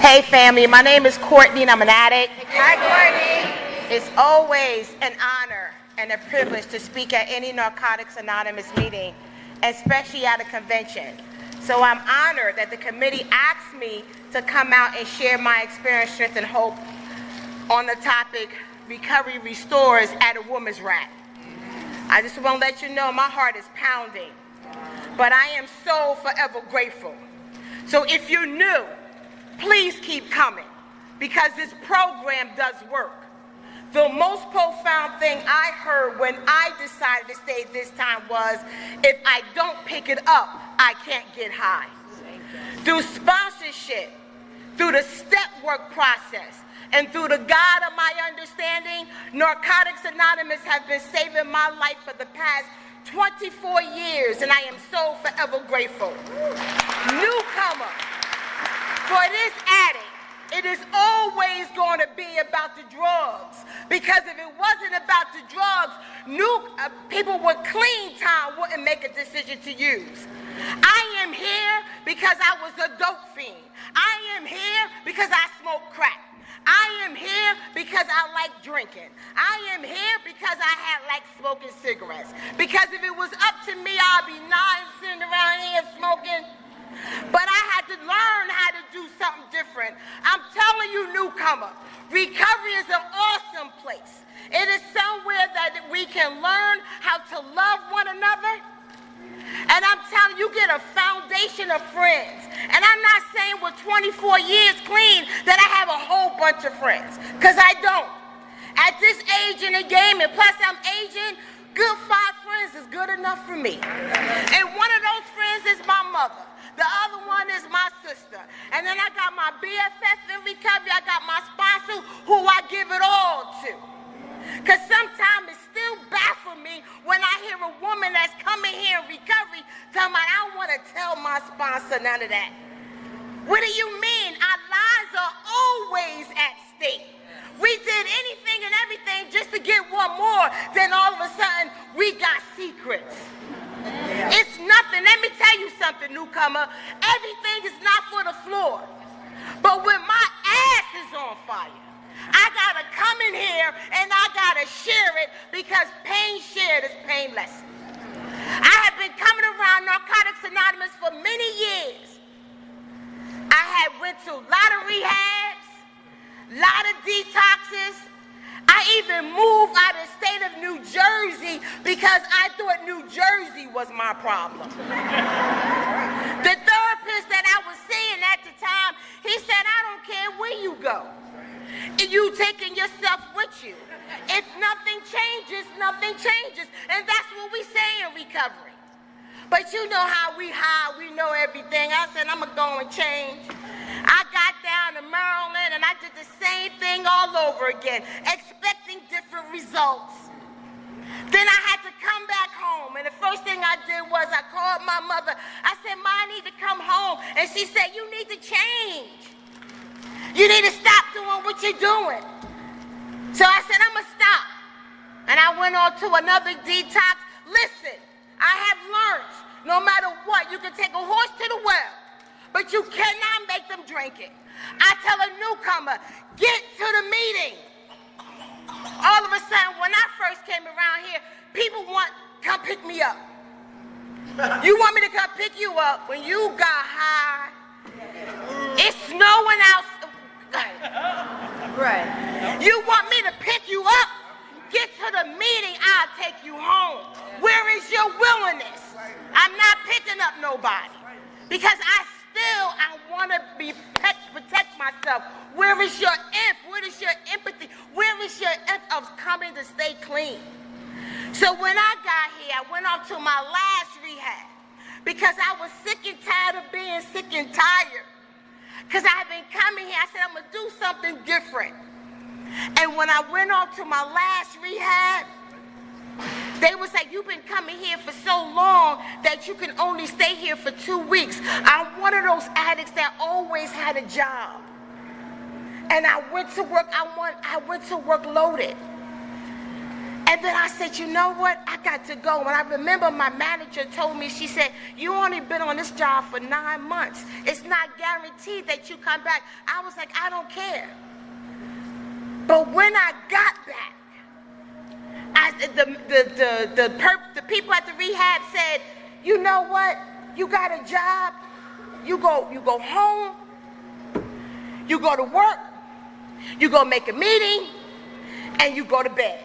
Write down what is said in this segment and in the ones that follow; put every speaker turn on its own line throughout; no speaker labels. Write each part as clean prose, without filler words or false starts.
Hey family, my name is Courtney and I'm an addict.
Hi Courtney.
It's always an honor and a privilege to speak at any Narcotics Anonymous meeting, especially at a convention. So I'm honored that the committee asked me to come out and share my experience, strength, and hope on the topic, Recovery Restores at a Woman's Rap. I just want to let you know my heart is pounding, but I am so forever grateful. So if you're new, please keep coming, because this program does work. The most profound thing I heard when I decided to stay this time was, if I don't pick it up, I can't get high. Through sponsorship, through the step work process, and through the God of my understanding, Narcotics Anonymous has been saving my life for the past 24 years, and I am so forever grateful. Newcomer, for this addict, it is always going to be about the drugs, because if it wasn't about the drugs, people with clean time wouldn't make a decision to use. I am here because I was a dope fiend. I am here because I smoke crack. I am here because I like drinking. I am here because I like smoking cigarettes. Because if it was up to me, I'd be sitting around here smoking. But I had to learn how to do something different. I'm telling you, newcomer, recovery is an awesome place. It is somewhere that we can learn how to love one another. And I'm telling you, get a foundation of friends. And I'm not saying with 24 years clean that I have a whole bunch of friends, because I don't. At this age in the game, and plus I'm aging, good 5 friends is good enough for me. And one of those friends is my mother. The other one is my sister. And then I got my BFF in recovery. I got my sponsor, who I give it all to. Because sometimes it still baffles me when I hear a woman that's coming here in recovery telling me, I don't want to tell my sponsor none of that. What do you mean? Our lives are always at stake. We did anything and everything just to get one more, then all of a sudden we got secrets. It's nothing. Let me tell you something, newcomer. Everything is not for the floor. But when my ass is on fire, I gotta come in here and I gotta share it, because pain shared is pain lessened. I have been coming around Narcotics Anonymous for many years. I had went to a lot of rehabs, a lot of detoxes. I even moved out of the state of New Jersey because I thought New Jersey was my problem. The therapist that I was seeing at the time, he said, I don't care where you go. You taking yourself with you. If nothing changes, nothing changes. And that's what we say in recovery. But you know how we high, we know everything. I said, I'm gonna go and change. I got down to Maryland and I did the same thing all over again, expecting different results. Then I had to come back home, and the first thing I did was I called my mother. I said, Ma, I need to come home. And she said, you need to change. You need to stop doing what you're doing. So I said, I'm gonna stop. And I went on to another detox. Listen, I have learned, no matter what, you can take a horse to the well, but you cannot make them drink it. I tell a newcomer, get to the meeting. All of a sudden, when I first came around here, people come pick me up. You want me to come pick you up when you got high? It's snowing out.
Right.
You want me to pick you up? Get to the meeting, I'll take you home. Where is your willingness? I'm not picking up nobody, because I want to protect myself. Where is your Where is your empathy? Where is your of coming to stay clean? So when I got here, I went off to my last rehab, because I was sick and tired of being sick and tired. Because I had been coming here, I said, I'm going to do something different. And when I went off to my last rehab, they was like, you've been coming here for so long that you can only stay here for 2 weeks. I'm one of those addicts that always had a job. And I went to work, I went to work loaded. And then I said, you know what? I got to go. When I remember my manager told me, she said, you only been on this job for 9 months. It's not guaranteed that you come back. I was like, I don't care. But when I got back, the people at the rehab said, you know what? You got a job. You go home. You go to work. You go make a meeting, and you go to bed.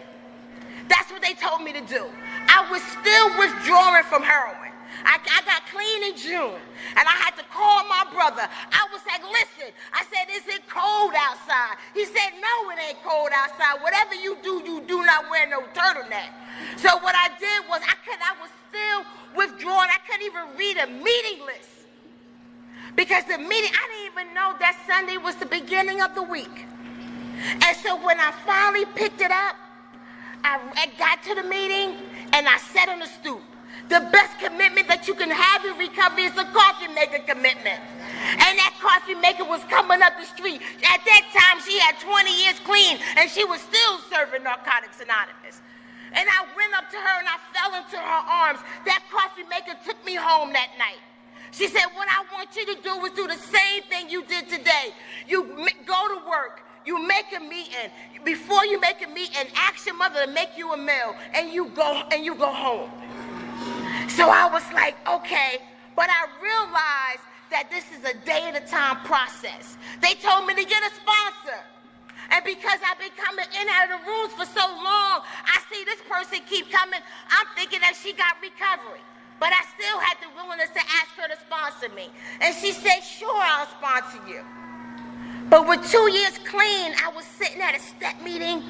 That's what they told me to do. I was still withdrawing from heroin. I got clean in June, and I had to call my brother. I was like, listen, I said, is it cold outside? He said, no, it ain't cold outside. Whatever you do not wear no turtleneck. So what I did was, I was still withdrawing. I couldn't even read a meeting list. Because the meeting, I didn't even know that Sunday was the beginning of the week. And so when I finally picked it up, I got to the meeting, and I sat on the stoop. The best commitment that you can have in recovery is a coffee maker commitment. And that coffee maker was coming up the street. At that time, she had 20 years clean, and she was still serving Narcotics Anonymous. And I went up to her, and I fell into her arms. That coffee maker took me home that night. She said, what I want you to do is do the same thing you did today. You go to work. You make a meeting. Before you make a meeting, ask your mother to make you a meal, and you go home. So I was like, okay, but I realized that this is a day-at-a-time process. They told me to get a sponsor. And because I've been coming in and out of the rooms for so long, I see this person keep coming. I'm thinking that she got recovery. But I still had the willingness to ask her to sponsor me. And she said, sure, I'll sponsor you. But with 2 years clean, I was sitting at a step meeting,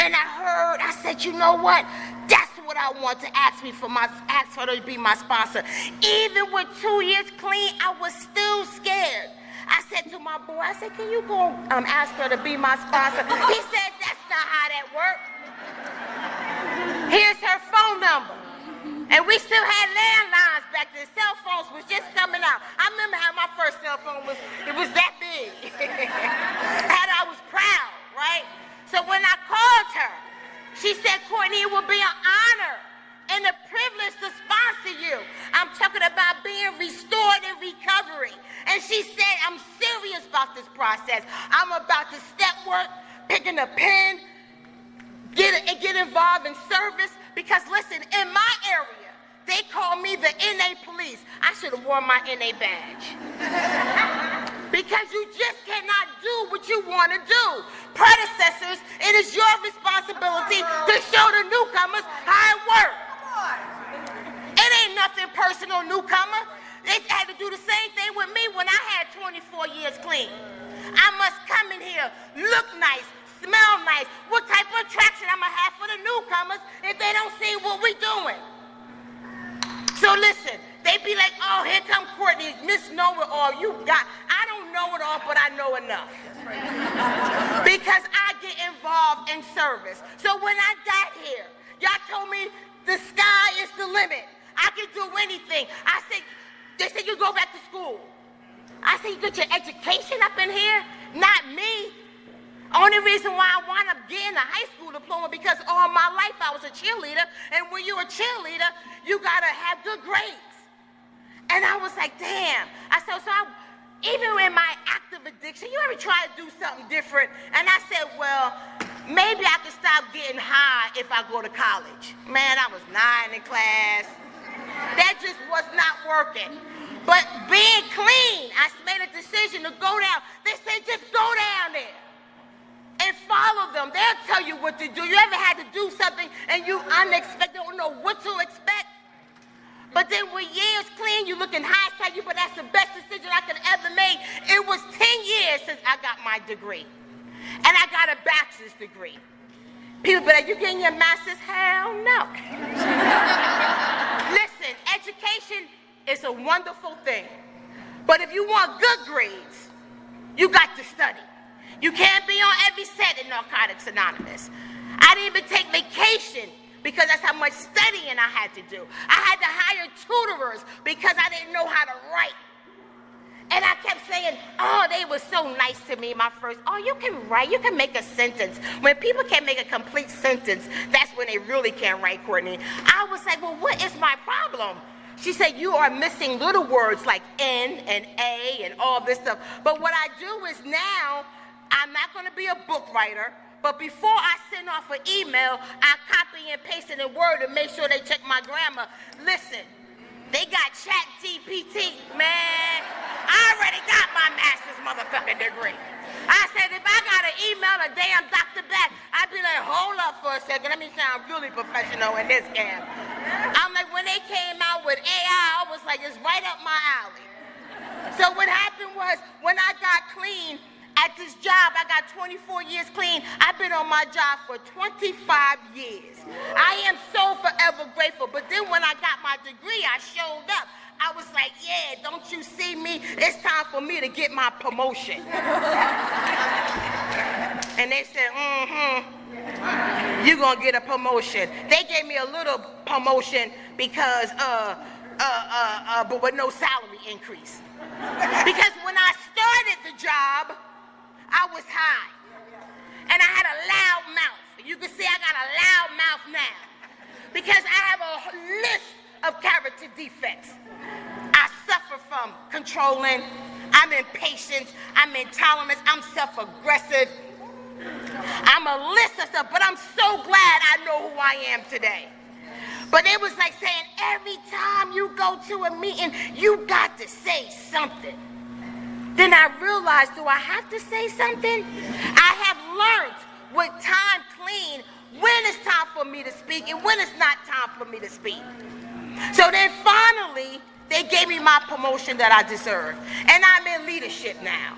and I said, you know what? That's what I want to ask her to be my sponsor. Even with 2 years clean, I was still scared. I said to my boy, I said, can you go ask her to be my sponsor? He said, that's not how that works. Here's her phone number. And we still had landlines back then. Cell phones was just coming out. I remember how my first cell phone was that big. And I was proud, right? So when I called her, she said, Courtney, it will be an honor and a privilege to sponsor you. I'm talking about being restored in recovery. And she said, I'm serious about this process. I'm about to step work, picking a pen, get involved in service. Because listen, in my area, they call me the NA police. I should have worn my NA badge. Because you just cannot do what you want to do. Predecessors, it is your responsibility to show the newcomers how it works. It ain't nothing personal, newcomer. They had to do the same thing with me when I had 24 years clean. I must come in here, look nice, smell nice. What type of attraction I'm going to have for the newcomers if they don't see what we're doing? So listen, they be like, oh, here come Courtney, Miss Know-It-All. I don't know it all, but I know enough. Because I get involved in service. So when I got here, y'all told me the sky is the limit. I can do anything. They said you go back to school. I said, you get your education up in here? Not me. Only reason why I wound up getting a high school diploma because all my life I was a cheerleader, and when you're a cheerleader, you gotta have good grades. And I was like, damn. Even in my active addiction, you ever try to do something different? And I said, well, maybe I could stop getting high if I go to college. Man, I was 9 in class. That just was not working. But being clean, I made a decision to go down. They said, just go down there and follow them. They'll tell you what to do. You ever had to do something and you unexpected, don't know what to expect? But then with years clean, you look in hindsight, but that's the best decision I could ever make. It was 10 years since I got my degree. And I got a bachelor's degree. People be like, you getting your master's? Hell no. Listen, education is a wonderful thing. But if you want good grades, you got to study. You can't be on every set in Narcotics Anonymous. I didn't even take vacation because that's how much studying I had to do. I had to hire tutorers because I didn't know how to write. And I kept saying, then, oh, they were so nice to me, my first, oh, you can write, you can make a sentence. When people can make a complete sentence, that's when they really can't write, Courtney. I was like, well, what is my problem? She said, you are missing little words like N and A and all this stuff. But what I do is now, I'm not going to be a book writer, but before I send off an email, I copy and paste it in Word and make sure they check my grammar. Listen, they got Chat GPT, man. I already got my master's motherfucking degree. I said, if I got to email a damn Dr. back, I'd be like, hold up for a second. Let me sound really professional in this scam. I'm like, when they came out with AI, I was like, it's right up my alley. So what happened was, when I got clean at this job, I got 24 years clean. I've been on my job for 25 years. I am so forever grateful. But then when I got my degree, I showed up. I was like, yeah, don't you see me? It's time for me to get my promotion. And they said, you're going to get a promotion. They gave me a little promotion because, but with no salary increase. Because when I started the job, I was high. And I had a loud mouth. You can see I got a loud mouth now. Because I have a list of character defects. I suffer from controlling, I'm impatient, I'm intolerant, I'm self-aggressive. I'm a list of stuff, but I'm so glad I know who I am today. But it was like saying every time you go to a meeting, you got to say something. Then I realized, do I have to say something? I have learned with time clean when it's time for me to speak and when it's not time for me to speak. So then finally, they gave me my promotion that I deserve. And I'm in leadership now.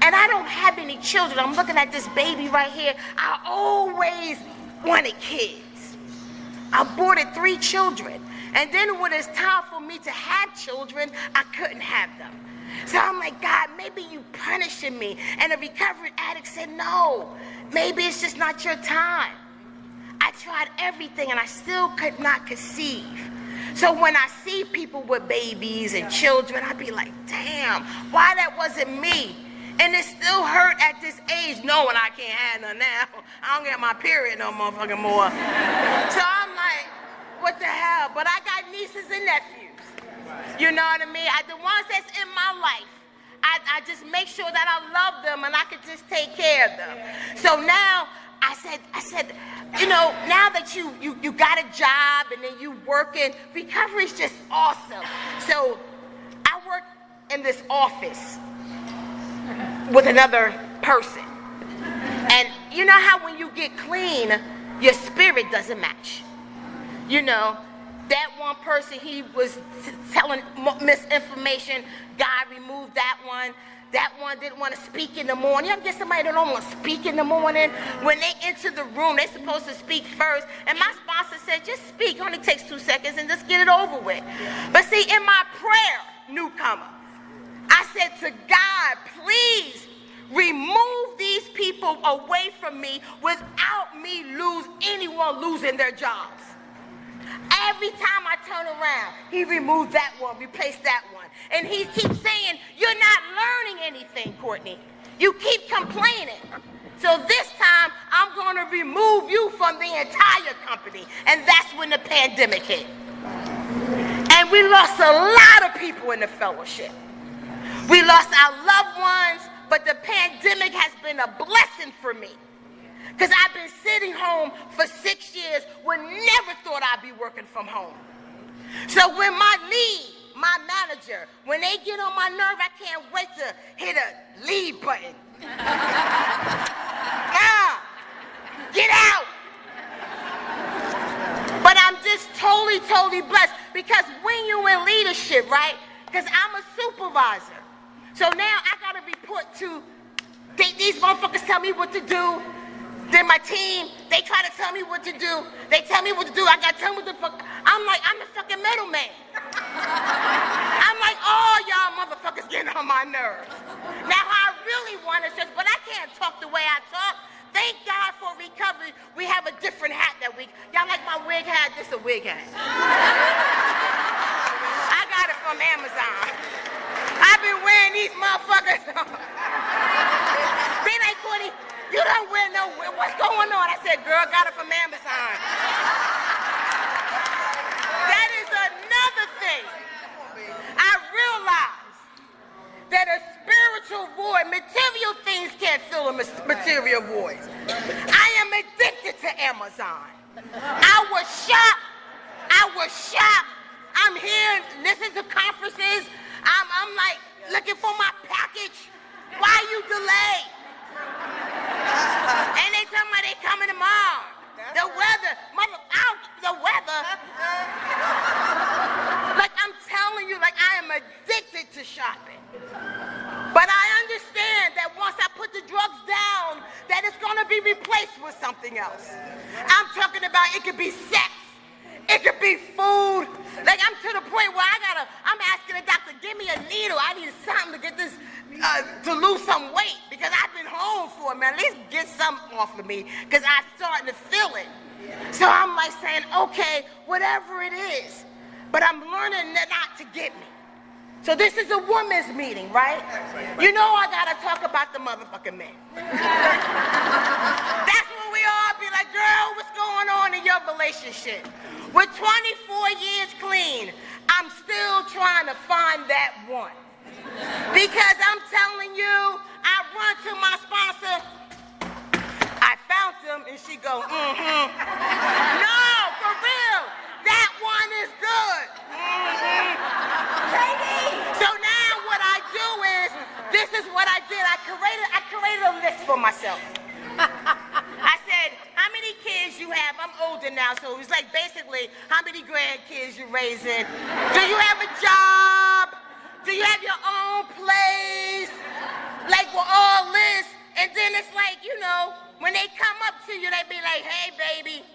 And I don't have any children. I'm looking at this baby right here. I always wanted kids. I aborted 3 children. And then when it's time for me to have children, I couldn't have them. So I'm like, God, maybe you punishing me. And the recovery addict said, no, maybe it's just not your time. I tried everything and I still could not conceive. So when I see people with babies and children, I'd be like, damn, why that wasn't me? And it still hurt at this age, knowing I can't have none now. I don't get my period no motherfucking more. So I'm like, what the hell? But I got nieces and nephews. You know what I mean? The ones that's in my life, I just make sure that I love them and I can just take care of them. So now I said, you know, now that you got a job and then you working, recovery's just awesome. So I work in this office with another person. And you know how when you get clean, your spirit doesn't match. You know, that one person, he was telling misinformation, God removed that one. That one didn't want to speak in the morning. You ever get somebody that don't want to speak in the morning? When they enter the room, they're supposed to speak first. And my sponsor said, just speak. It only takes 2 seconds and just get it over with. But see, in my prayer, newcomer, I said to God, please remove these people away from me without me anyone losing their jobs. Every time I turn around, he removed that one, replaced that one. And he keeps saying, you're not learning anything, Courtney. You keep complaining. So this time, I'm going to remove you from the entire company. And that's when the pandemic hit. And we lost a lot of people in the fellowship. We lost our loved ones, but the pandemic has been a blessing for me. Because I've been sitting home for 6 years, would never thought I'd be working from home. So when my manager, when they get on my nerve, I can't wait to hit a leave button. Get out. But I'm just totally blessed because when you're in leadership, right? Because I'm a supervisor. So now I got to report to, these motherfuckers tell me what to do. Then my team, they try to tell me what to do. They tell me what to do. I got to tell them what the fuck. I'm like, I'm the fucking middleman. I'm like, oh, y'all motherfuckers getting on my nerves. Now, I really want to just, but I can't talk the way I talk. Thank God for recovery. We have a different hat that week. Y'all like my wig hat? This is a wig hat. I got it from Amazon. I've been wearing these motherfuckers said, girl, got it from Amazon. That is another thing. I realized that a spiritual void, material things can't fill a material void. I am addicted to Amazon. I was shocked. I'm here listening to conferences. I'm like looking for my package. Why you delay? And they tell me they coming tomorrow. The weather, the weather. Like I'm telling you, like I am addicted to shopping. But I understand that once I put the drugs down, that it's gonna be replaced with something else. I'm talking about it could be sex. It could be food. Like I'm to the point where I'm asking the doctor, give me a needle. I need something to get this, to lose some weight because I've been home for a minute. At least get something off of me because I'm starting to feel it. So I'm like saying, okay, whatever it is, but I'm learning not to get me. So this is a women's meeting, right? You know I gotta talk about the motherfucking men. That's when we all be like, girl, what's going on in your relationship? With 24 years clean, I'm still trying to find that one. Because I'm telling you, I run to my sponsor, I found him, and she go, No, for real, that one is good. So now what I do is, this is what I did. I created a list for myself. I said, how many kids you have? I'm older now, so it's like basically, how many grandkids you raising? Do you have a job? Do you have your own place? Like we're all lists. And then it's like, you know, when they come up to you, they be like, hey, baby,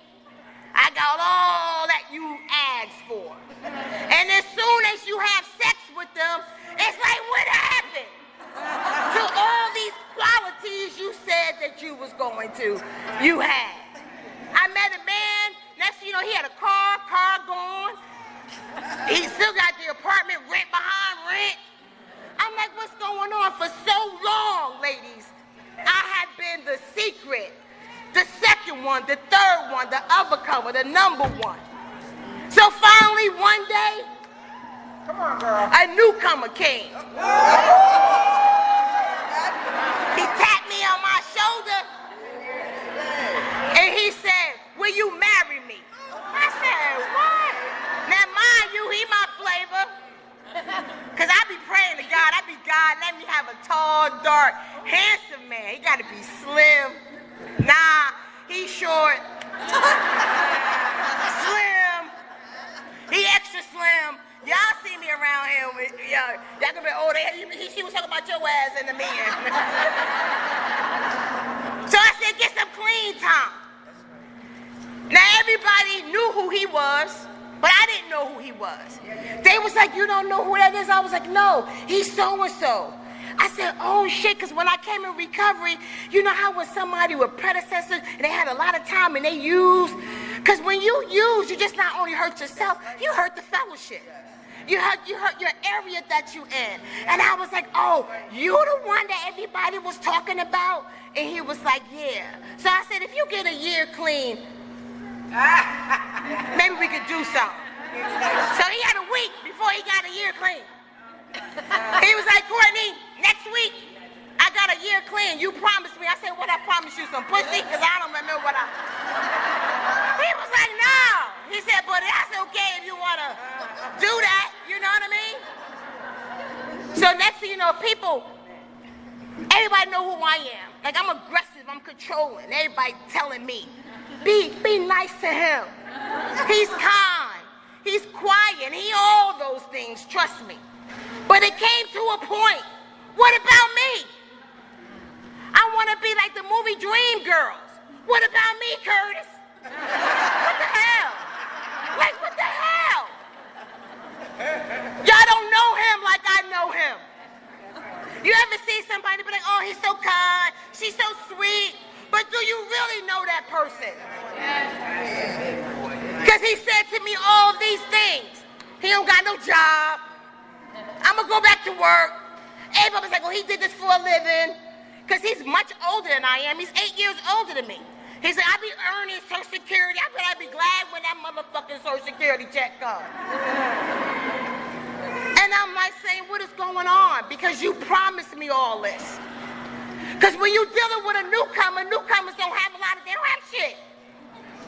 I got all that you asked for. And as soon as you have sex with them, it's like, what happened to all these qualities you said that you was going to? You had. I met a man, next thing you know, he had a car gone. He still got the apartment rent behind rent. I'm like, what's going on? For so long, ladies, I had been the secret, the second one, the third one, the overcomer, the number one. So finally, one day, come on, girl, a newcomer came. He tapped me on my shoulder, and he said, will you marry me? I said, what? Now, mind you, he my flavor. Because I be praying to God. I be, God, let me have a tall, dark, handsome man. He got to be slim. Nah, he's short. Slim. He extra slim. Y'all see me around here with, y'all gonna be older. She was talking about your ass in the man. So I said, get some clean time. Now everybody knew who he was, but I didn't know who he was. They was like, you don't know who that is? I was like, no, he's so-and-so. I said, oh shit, because when I came in recovery, you know how when somebody with predecessors and they had a lot of time and they used, because when you use, you just not only hurt yourself, you hurt the fellowship. You hurt your area that you in. And I was like, oh, you the one that everybody was talking about? And he was like, yeah. So I said, if you get a year clean, maybe we could do something. So he had a week before he got a year clean. He was like, Courtney, next week, I got a year clean. You promised me. I said, what I promised you? Some pussy? Because I don't remember what I... He was like, no. He said, but that's okay if you want to do that. You know what I mean? So next thing you know, people, everybody know who I am. Like, I'm aggressive. I'm controlling. Everybody telling me, be nice to him. He's kind. He's quiet. He all those things. Trust me. But it came to a point. What about me? I want to be like the movie Dream Girls. What about me, Curtis? What the hell? Like, what the hell? Y'all don't know him like I know him. You ever see somebody be like, oh, he's so kind, she's so sweet, but do you really know that person? Because he said to me all these things. He don't got no job. I'm going to go back to work. Everybody's like, well, he did this for a living. Because he's much older than I am. He's 8 years older than me. He said, I be earning Social Security. I bet I'd be glad when that motherfucking Social Security check comes. And I'm like saying, what is going on? Because you promised me all this. Because when you're dealing with a newcomer, newcomers don't have a lot of, they don't have shit.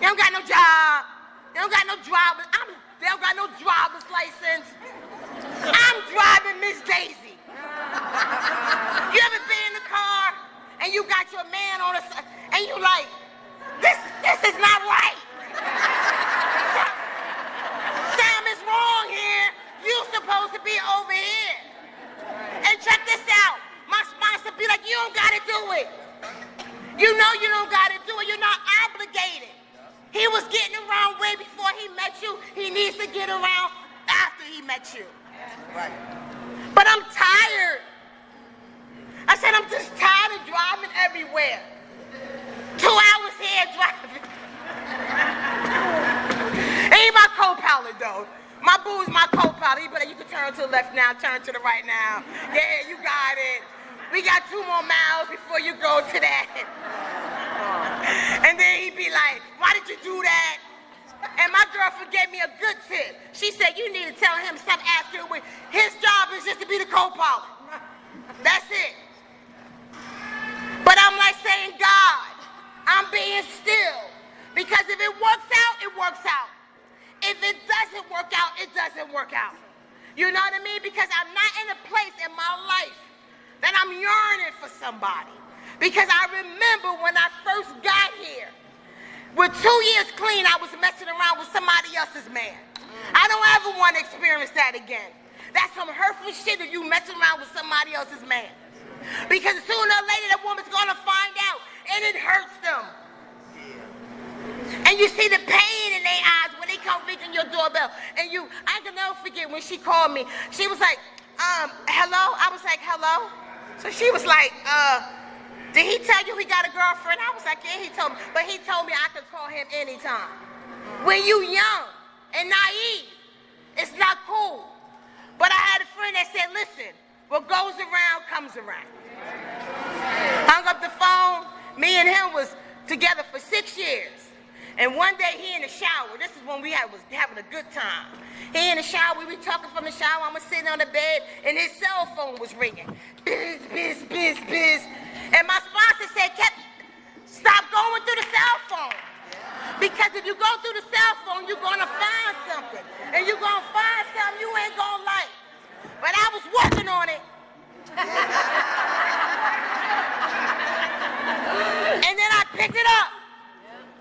They don't got no job. They don't got no driver's, they don't got no driver's license. I'm driving Miss Daisy. You ever been in the car and you got your man on the side and you like, this is not right. Something is wrong here. You supposed to be over here. And check this out. My sponsor be like, you don't gotta do it. You know you don't gotta do it. You're not obligated. He was getting around way before he met you. He needs to get around after he met you. Right. But I'm tired. I said, I'm just tired of driving everywhere. 2 hours here driving. Ain't my co-pilot though. My boo is my co-pilot. He be like, you can turn to the left now, turn to the right now. Yeah, you got it. We got 2 more miles before you go to that. And then he'd be like, why did you do that? And my girlfriend gave me a good tip. She said, you need to tell him stop asking when his job is just to be the co-pilot. That's it. But I'm like saying, God, I'm being still. Because if it works out, it works out. If it doesn't work out, it doesn't work out. You know what I mean? Because I'm not in a place in my life that I'm yearning for somebody. Because I remember when I first got here, with 2 years clean, I was messing around with somebody else's man. I don't ever want to experience that again. That's some hurtful shit if you mess around with somebody else's man. Because sooner or later, that woman's going to find out, and it hurts them. And you see the pain in their eyes when they come ringing your doorbell. And I can never forget when she called me. She was like, hello? I was like, hello? So she was like, did he tell you he got a girlfriend? I was like, yeah, he told me. But he told me I could call him anytime. When you young and naive, it's not cool. But I had a friend that said, listen, what goes around comes around. Hung up the phone. Me and him was together for 6 years. And one day he in the shower. This is when we was having a good time. He in the shower. We talking from the shower. I'm sitting on the bed, and his cell phone was ringing. Biz, biz, biz, biz. And my sponsor said, stop going through the cell phone. Because if you go through the cell phone, you're going to find something. And you're going to find something you ain't going to like. But I was working on it. And then I picked it up.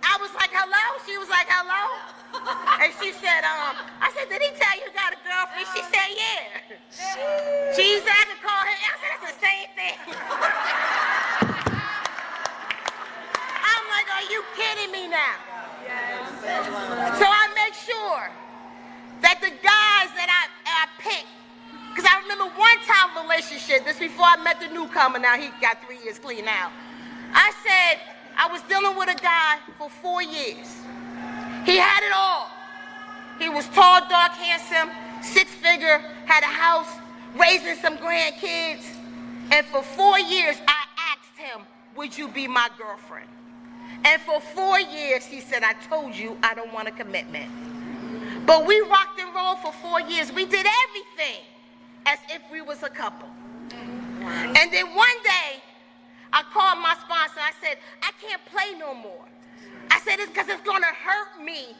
I was like, hello? She was like, hello? And she said, I said, did he tell you got a girlfriend? She said, yeah. She said I could call him. I said, it's the same thing. I'm like, are you kidding me now? Yes. So I make sure that the guys that I pick, because I remember one time relationship, this before I met the newcomer, now he got 3 years clean now. I said, I was dealing with a guy for 4 years. He had it all. He was tall, dark, handsome, 6-figure, had a house, raising some grandkids. And for 4 years, I asked him, would you be my girlfriend? And for 4 years, he said, I told you I don't want a commitment. But we rocked and rolled for 4 years. We did everything as if we was a couple. And then one day, I called my sponsor. I said, I can't play no more. I said, it's because it's going to hurt me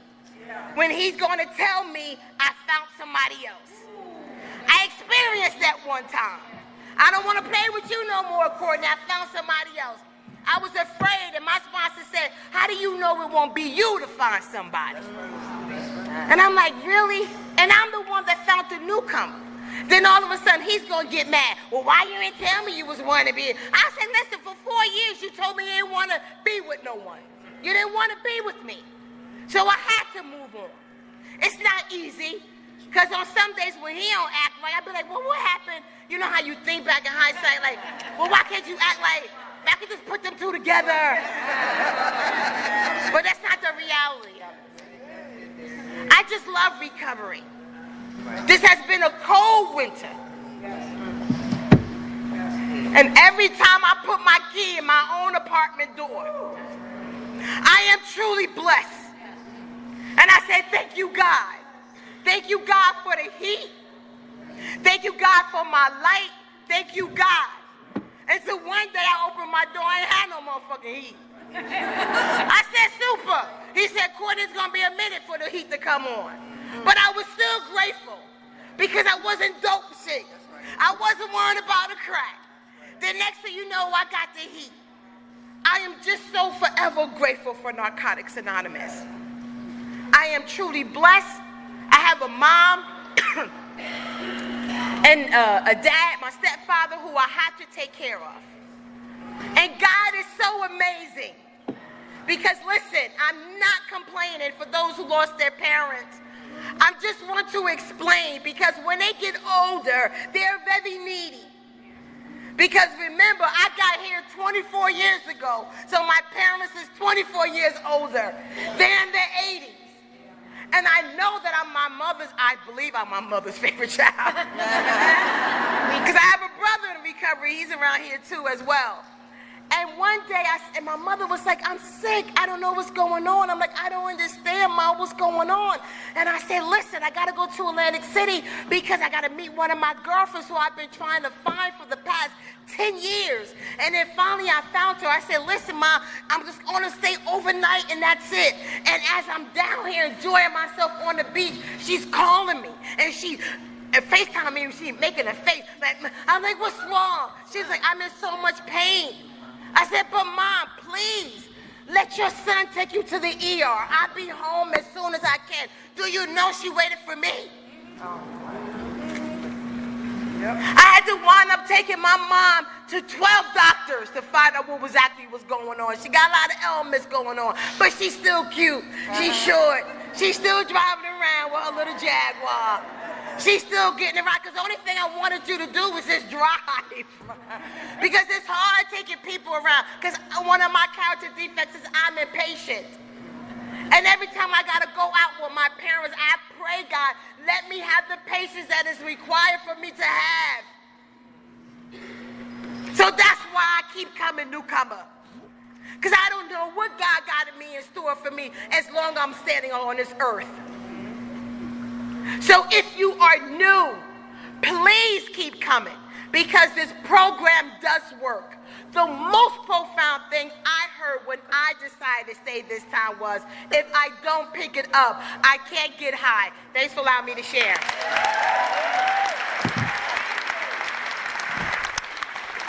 when he's going to tell me I found somebody else. I experienced that one time. I don't want to play with you no more, Courtney. I found somebody else. I was afraid, and my sponsor said, how do you know it won't be you to find somebody? And I'm like, really? And I'm the one that found the newcomer. Then all of a sudden, he's going to get mad. Well, why you didn't tell me you was wanting to be? I said, listen, for 4 years, you told me you didn't want to be with no one. You didn't want to be with me. So I had to move on. It's not easy, because on some days when he don't act right, I'd be like, well, what happened? You know how you think back in hindsight, like, well, why can't you act like, I could just put them two together. But that's not the reality of it. I just love recovery. This has been a cold winter. And every time I put my key in my own apartment door, I am truly blessed. And I said, thank you, God. Thank you, God, for the heat. Thank you, God, for my light. Thank you, God. And so one day I opened my door, I ain't had no motherfucking heat. I said, super. He said, Courtney, it's going to be a minute for the heat to come on. But I was still grateful because I wasn't dope sick. I wasn't worried about a crack. The next thing you know, I got the heat. I am just so forever grateful for Narcotics Anonymous. I am truly blessed. I have a mom and a dad, my stepfather, who I have to take care of. And God is so amazing. Because listen, I'm not complaining for those who lost their parents. I just want to explain, because when they get older, they're very needy. Because remember, I got here 24 years ago, so my parents is 24 years older. They're in their 80s. And I know that I believe I'm my mother's favorite child. Because I have a brother in recovery, he's around here too as well. And one day, and my mother was like, I'm sick, I don't know what's going on. I'm like, I don't understand, Mom, what's going on? And I said, listen, I gotta go to Atlantic City because I gotta meet one of my girlfriends who I've been trying to find for the past 10 years. And then finally I found her. I said, listen, Mom, I'm just gonna stay overnight and that's it. And as I'm down here enjoying myself on the beach, she's calling me and she FaceTime me, she's making a face. I'm like, what's wrong? She's like, I'm in so much pain. I said, but Mom, please, let your son take you to the ER. I'll be home as soon as I can. Do you know she waited for me? Oh. Yep. I had to wind up taking my mom to 12 doctors to find out what was going on. She got a lot of ailments going on, but she's still cute. She's short. She's still driving around with her little Jaguar. She's still getting it right, because the only thing I wanted you to do was just drive. Because it's hard taking people around, because one of my character defects is I'm impatient. And every time I got to go out with my parents, I pray, God, let me have the patience that is required for me to have. So that's why I keep coming newcomer. Because I don't know what God got in me in store for me as long as I'm standing on this earth. So if you are new, please keep coming, because this program does work. The most profound thing I heard when I decided to stay this time was, if I don't pick it up, I can't get high. Thanks for allowing me to share.